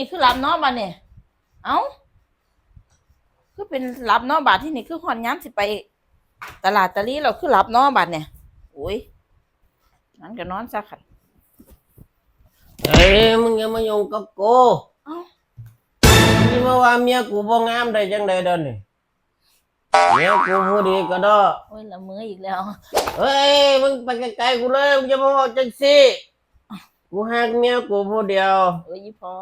นี่คือรับน้อบาดเนี่ยเอ้าคือเป็นรับน้อบาดที่นี่คือหอนย้ำสิไปตลาดตะลีเราคือรับน้อบาดเนี่ยโอ้ยนั่นก็นอนซะขันเฮ้ยมึงอย่ามายุ่งกับกูเอ้านี่มาว่าเมียกูบ่งามได้จังไดเด้อนี่เมียกูผู้ดีก็ดอโอ้ยละมืออีกแล้วเฮ้ยมึงไปไกลๆกูเลยมึงจะมาบอกจังซี่กูฮักเมียกูผู้เดียวโอ้ยพอ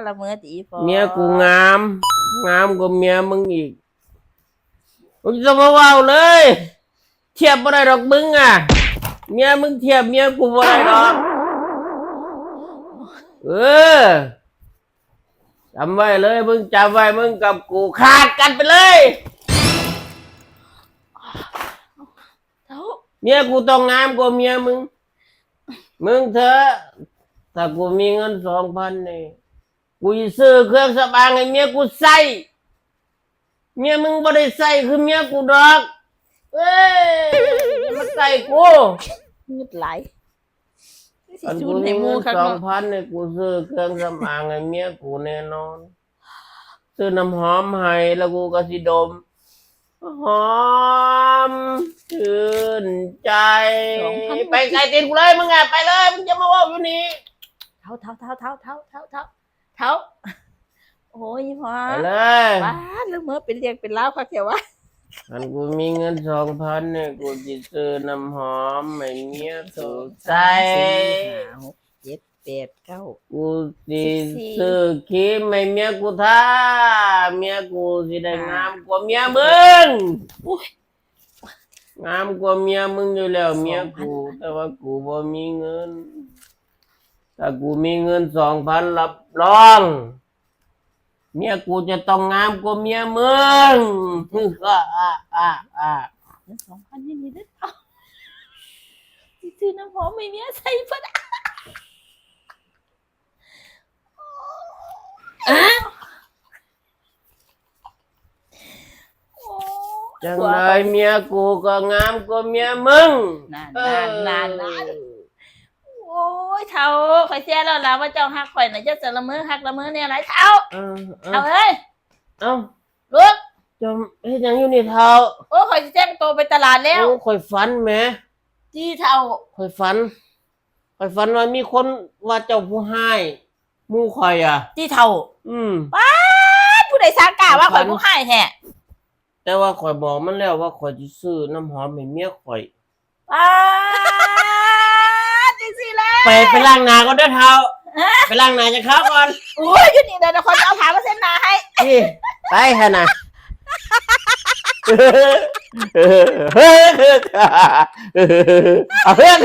ละมือตีพอเมียกูงามกว่าเมียมึงอีกมึงจะมาว่าเลยเทียบบ่ได้ดอกมึงอ่ะเมียมึงเทียบเมียกูบ่ได้ดอกจำไว้เลยมึงจำไว้มึงกับกูขาดกันไปเลยเมียกูต้องงามกว่าเมียมึงเถอะถ้ากูมีเงิน2,000นี่กูจะซื้อเครื่องสำอางให้เมียกูใส่เมียมึงบ่ได้ใส่คือเมียกูดอกเอ้ยมาใส่กูงึดไหลอันกูมีเงิน2,000นี่กูซื้อเครื่องสำอางให้เมียกูแน่นอนซื้อน้ำหอมให้แล้วกูก็สิดมหอมชื่นใจไปไกลตีนกูเลยมึงอ่ะไปเลยมึงจะมาว่าอยู่นี่เท้าโอ้ยพอไปเลยว้าแล้วเมื่อเป็นเรียงเป็นเล่าค่ะเขียววะอันกูมีเงิน2,000เนี่ยกูจะซื้อน้ำหอมให้เมียกูใส่7 8 9กูสิซื้อครีมให้เมียกูทาเมียกูสิได้งามกว่าเมียมึงงามกว่าเมียมึงอยู่แล้วเมียกูแต่ว่ากูบ่มีเงินถ้ากูมีเงิน2,000รับรองเมียกูจะต้องงามกว่าเมียมึงเงิน2,000นี่มีได้เท่าซื้อน้ำหอมไม่เมียใส่เพิ่นจังไรเมียกูก็งามกว่าเมียมึงนานโอ้ยเท่าข่อยเสียแล้วล่ะว่าเจ้าฮักข่อยน่ะเจ้าจะละเมอฮักละเมอเนี่ยไรเท่าเอ้ยลูกจมเฮ็ดหยังอยู่นี่เท่าโอ้ข่อยสิแจ้งโตไปตลาดแล้วโอ้ข่อยฝันแหมจี้เท่าข่อยฝันว่ามีคนว่าเจ้าผู้ให้หมู่ข่อยอ่ะจี้เท่าป๊าดผู้ใดสร้างกล้าว่าข่อยผู้ให้แท้แต่ว่าข่อยบอกมันแล้วว่าข่อยสิซื้อน้ำหอมให้เมียข่อยป๊าดจังซี่แหละไปล้างหน้าก่อนเด้อเท่าไปล้างหน้าจังครับก่อนโอ้ยอยู่นี่เดี๋ยวคนเอาผ้ามาเช็ดหน้าให้นี่ไปหั่นน่ะเอาเพื่อน